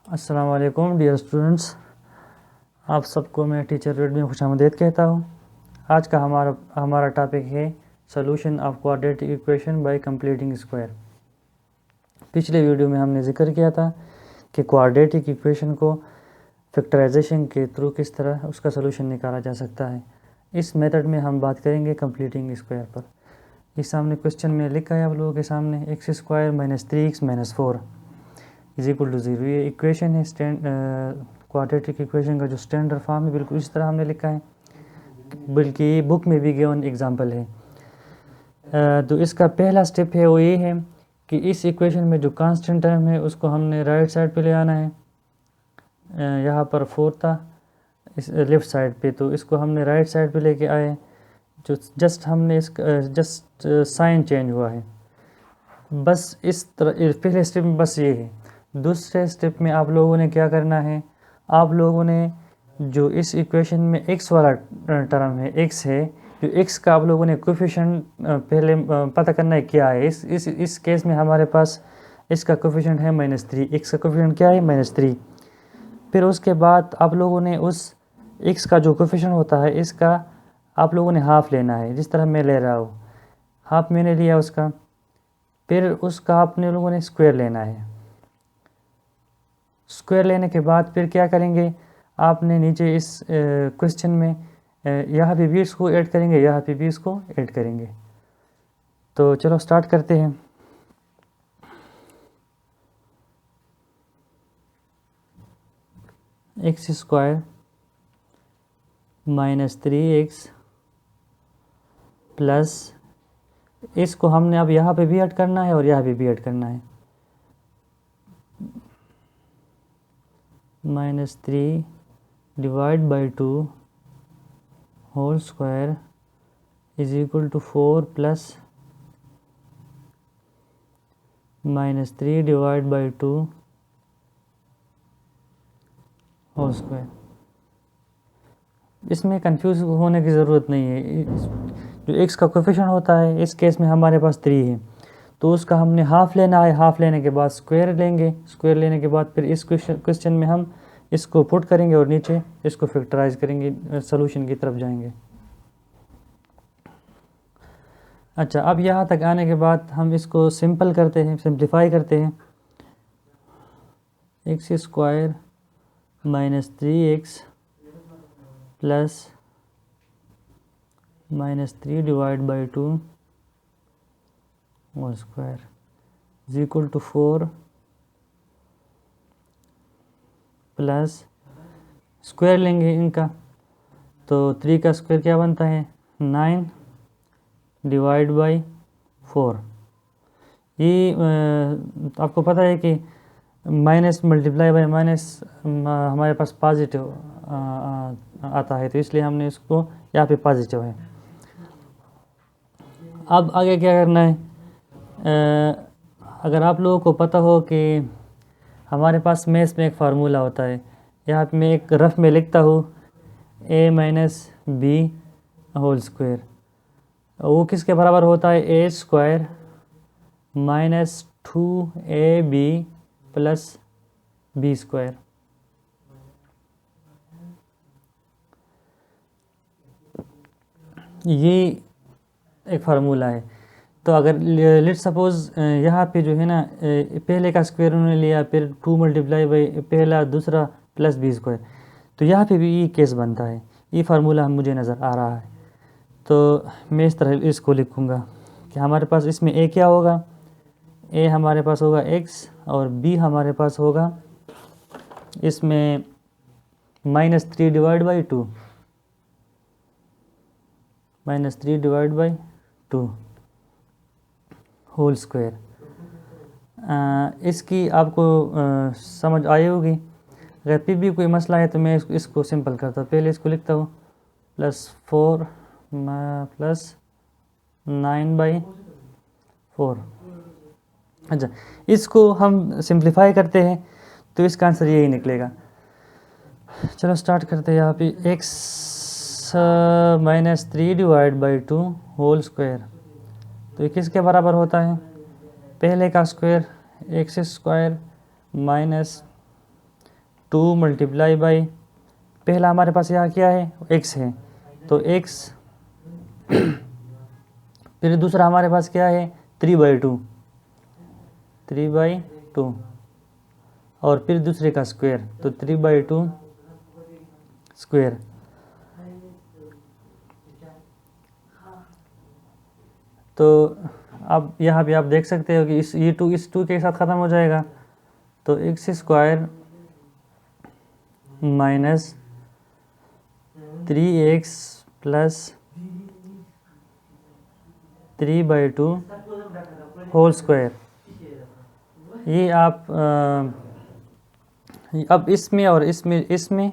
अस्सलाम वालेकुम dear students, आप सबको मैं टीचर रेड में खुशामदीद कहता हूँ। आज का हमारा टॉपिक है solution of quadratic equation by completing square. पिछले वीडियो में हमने जिक्र किया था कि क्वाड्रेटिक इक्वेशन को फैक्टराइजेशन के थ्रू किस तरह उसका सॉल्यूशन निकाला जा सकता है। इस मेथड में हम बात करेंगे कंप्लीटिंग स्क्वायर पर। इस सामने क्वेश्चन में लिखा है आप लोगों के सामने x square minus 3x minus 4 is equal to 0। ये इक्वेशन है क्वाड्रेटिक इक्वेशन का जो स्टैंडर्ड फॉर्म है, बिल्कुल इस तरह हमने लिखा है, बल्कि ये बुक में भी गिवन एग्जांपल है। तो इसका पहला स्टेप है वो ये है कि इस इक्वेशन में जो कांस्टेंट टर्म है उसको हमने राइट साइड पे ले आना है। यहाँ पर 4 था इस लेफ़्ट साइड पे, तो इसको हमने राइट साइड पे लेके आए। जो जस्ट हमने इसका जस्ट साइन चेंज हुआ है, बस इस तरह पहले स्टेप में बस ये है। दूसरे स्टेप में आप लोगों ने क्या करना है, आप लोगों ने जो इस इक्वेशन में x वाला टर्म है, x है, जो x का आप लोगों ने कोफिशिएंट पहले पता करना है क्या है। इस केस में हमारे पास इसका कोफिशिएंट है -3, x का कोफिशिएंट क्या है -3। फिर उसके बाद आप लोगों ने उस x का जो कोफिशिएंट होता है इसका आप लोगों ने हाफ लेना है, जिस तरह मैं ले रहा हूँ, हाफ मैंने लिया उसका। फिर उसका आपने लोगों ने स्क्वायर लेना है। स्क्वायर लेने के बाद फिर क्या करेंगे, आपने नीचे इस क्वेश्चन में यहाँ पे 20 को ऐड करेंगे, यहाँ पे 20 को ऐड करेंगे। तो चलो स्टार्ट करते हैं। X square minus 3x plus, इसको हमने अब यहाँ पे भी ऐड करना है और यहाँ पे भी ऐड करना है, -3 divide by 2 whole square is equal to 4 plus -3 divide by 2 whole square. इसमें कंफ्यूज होने की ज़रूरत नहीं है। जो x का कोफिशिएंट होता है इस केस में हमारे पास 3 है, तो उसका हमने हाफ लेना है। हाफ लेने के बाद स्क्वायर लेंगे। स्क्वायर लेने के बाद फिर इस क्वेश्चन में हम इसको पुट करेंगे और नीचे इसको फैक्टराइज करेंगे, सॉल्यूशन की तरफ जाएंगे। अच्छा, अब यहाँ तक आने के बाद हम इसको सिंपल करते हैं, सिंप्लीफाई करते हैं। X square minus 3x plus -3 divide by 2 whole square is equal to 4 plus square लेंगे इनका, तो 3 का स्क्वायर क्या बनता है 9 डिवाइड बाई 4। ये आपको पता है कि माइनस मल्टीप्लाई बाई माइनस हमारे पास पॉजिटिव आता है, तो इसलिए हमने इसको यहाँ पे पॉजिटिव है। अब आगे क्या करना है, अगर आप लोगों को पता हो कि हमारे पास मैथ्स में एक फार्मूला होता है, यहाँ पे मैं एक रफ में लिखता हूँ a minus b whole square, वो किसके बराबर होता है a square minus 2ab plus b square. ये एक फार्मूला है। तो अगर लेट सपोज यहाँ पे जो है ना पहले का स्क्वायर उन्होंने लिया, फिर 2 मल्टीप्लाई बाई पहला दूसरा प्लस बी स्क्वायर, तो यहाँ पे भी ये केस बनता है। ये फार्मूला मुझे नज़र आ रहा है, तो मैं इस तरह इसको लिखूँगा कि हमारे पास इसमें a क्या होगा, a हमारे पास होगा x और b हमारे पास होगा इसमें -3 divide by 2, -3 divide by 2 whole square. इसकी आपको समझ आई होगी। अगर फिर भी कोई मसला है तो मैं इसको सिंपल करता हूँ। पहले इसको लिखता हूँ +4 प्लस 9/4। अच्छा, इसको हम सिंप्लीफाई करते हैं तो इसका आंसर यही निकलेगा। चलो स्टार्ट करते हैं। यहाँ पे x -3 divide by 2 whole square, तो ये किसके बराबर होता है, पहले का square x square minus 2 multiply by, पहला हमारे पास यहाँ क्या है, x है, तो x फिर दूसरा हमारे पास क्या है, 3/2, 3/2 और फिर दूसरे का स्क्वायर, तो 3/2 स्क्वायर। तो अब यहाँ पे आप देख सकते हो कि ये 2 इस 2 के साथ ख़त्म हो जाएगा, तो x square minus 3x plus 3/2 whole square. ये आप अब इसमें और इसमें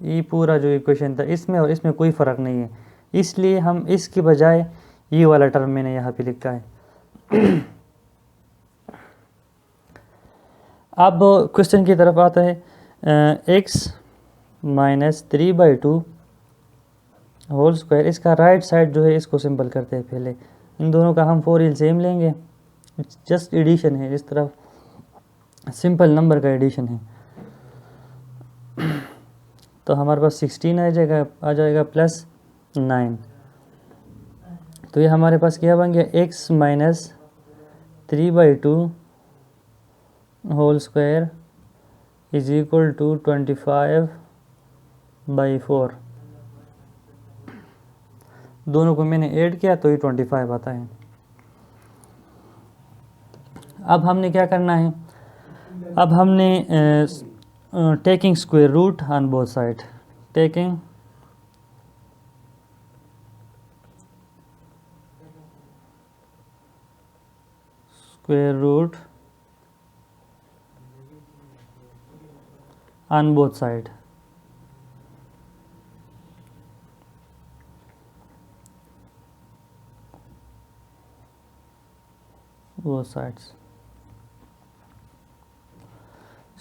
ये पूरा जो इक्वेशन था, इसमें और इसमें कोई फ़र्क नहीं है, इसलिए हम इसके बजाय ये वाला टर्म मैंने यहाँ पे लिखा है। अब क्वेश्चन की तरफ आता है, x माइनस 3/2 होल स्क्वायर, इसका राइट साइड जो है इसको सिंपल करते हैं। पहले इन दोनों का हम 4 एलसीएम लेंगे, जस्ट एडिशन है, इस तरफ सिंपल नंबर का एडिशन है। तो हमारे पास 16 आ जाएगा प्लस 9, तो ये हमारे पास क्या बन गया, x minus 3/2 whole square is equal to 25/4। दोनों को मैंने ऐड किया तो ये 25 आता है। अब हमने क्या करना है, अब हमने taking square root on both side, taking square root on both side, both sides।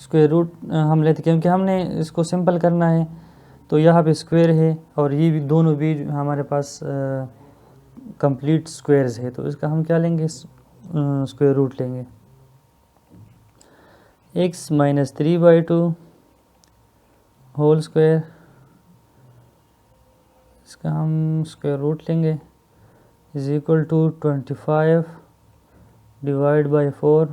Square root हम लेते क्योंकि हमने इसको सिंपल करना है, तो यहाँ पे स्क्वायर है और ये भी दोनों भी हमारे पास कंप्लीट स्क्वायर्स है, तो इसका हम क्या लेंगे, स्क्वायर रूट लेंगे। x माइनस 3/2 होल स्क्वायर, इसका हम स्क्वायर रूट लेंगे, is equal to 25 divide by 4,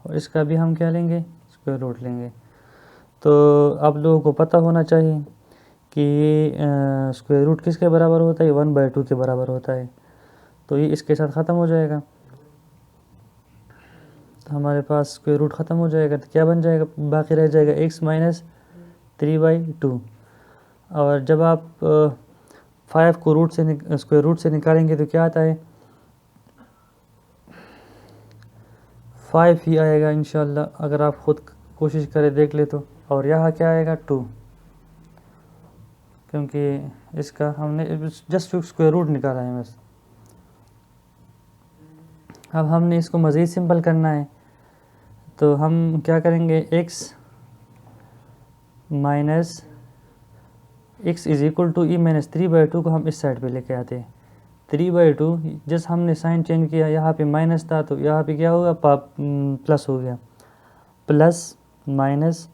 और इसका भी हम क्या लेंगे, स्क्वायर रूट लेंगे। तो आप लोगों को पता होना चाहिए कि ये स्क्वायर रूट किसके बराबर होता है, 1/2 के बराबर होता है, तो ये इसके साथ ख़त्म हो जाएगा, तो हमारे पास स्क्वायर रूट ख़त्म हो जाएगा, तो क्या बन जाएगा, बाकी रह जाएगा x माइनस 3/2। और जब आप 5 को स्क्वायर रूट से निकालेंगे तो क्या आता है, 5 ही आएगा इंशाल्लाह, अगर आप ख़ुद कोशिश करें देख ले तो। और यहाँ क्या आएगा, 2, क्योंकि इसका हमने जस्ट स्क्वायर रूट निकाला है बस। अब हमने इसको मज़ीद सिंपल करना है, तो हम क्या करेंगे, x minus x is equal to e minus 3/2 को हम इस साइड पे लेके आते हैं। 3/2 जस्ट हमने साइन चेंज किया, यहाँ पे माइनस था तो यहाँ पे क्या होगा, प्लस हो गया, प्लस माइनस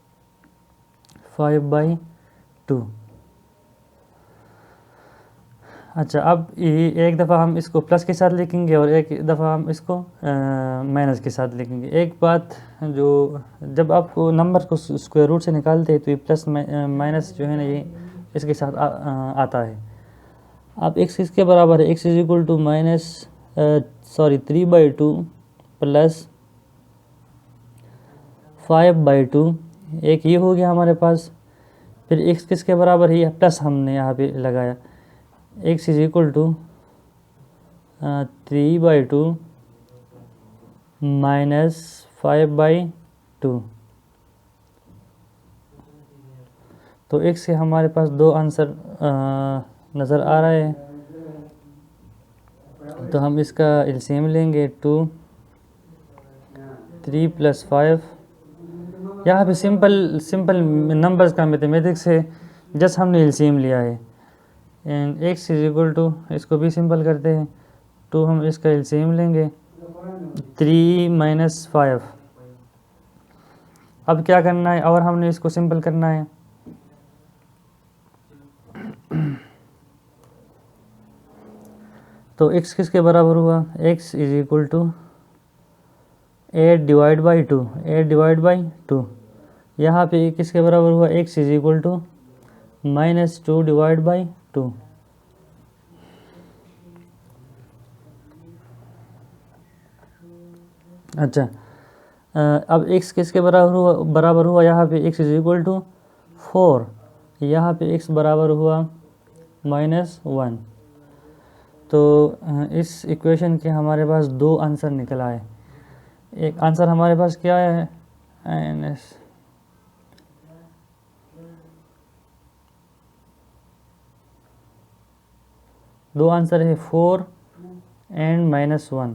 5/2। अच्छा, अब ये एक दफ़ा हम इसको प्लस के साथ लिखेंगे और एक दफ़ा हम इसको माइनस के साथ लिखेंगे। एक बात, जो जब आप नंबर को स्क्वायर रूट से निकालते हैं तो ये प्लस माइनस जो है ना, ये इसके साथ आता है। अब x किसके बराबर है, x is equal to minus 3/2 plus 5/2, एक ये हो गया हमारे पास। फिर x किसके बराबर है, प्लस हमने यहाँ पे लगाया, x is equal to 3/2 minus 5/2। तो x से हमारे पास 2 आंसर नज़र आ रहा है, तो हम इसका एलसीएम लेंगे, 2 3 + 5। यहाँ पे सिंपल नंबर्स का मैथमेटिक्स है, जस्ट हमने एलसीएम लिया है। And x is equal to, इसको भी सिंपल करते हैं, 2 हम इसका एलसीएम लेंगे, 3 - 5, अब क्या करना है, और हमने इसको सिंपल करना है। तो x किसके बराबर हुआ, x is equal to 8 divide by 2, 8 divide by 2। यहाँ पे किसके बराबर हुआ, x is equal to -2 divide by 2। अच्छा, अब x किसके बराबर हुआ यहाँ पे x इज इक्वल टू 4, यहाँ पे x बराबर हुआ -1। तो इस इक्वेशन के हमारे पास दो आंसर निकल आए। एक आंसर हमारे पास क्या है, दो आंसर है 4 एंड -1।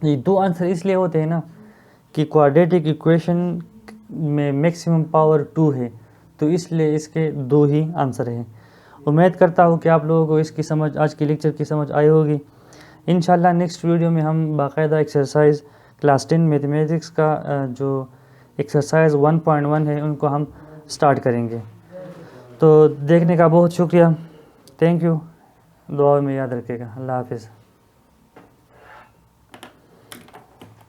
ये दो आंसर इसलिए होते हैं ना कि क्वाड्रेटिक इक्वेशन में मैक्सिमम पावर 2 है, तो इसलिए इसके दो ही आंसर हैं। उम्मीद करता हूँ कि आप लोगों को इसकी समझ, आज की लेक्चर की समझ आई होगी। इंशाल्लाह नेक्स्ट वीडियो में हम बाकायदा एक्सरसाइज क्लास 10 मैथमेटिक्स का जो एक्सरसाइज 1.1 है उनको हम स्टार्ट करेंगे। तो देखने का बहुत शुक्रिया, थैंक यू। दुआ में याद रखिएगा। अल्लाह हाफिज़।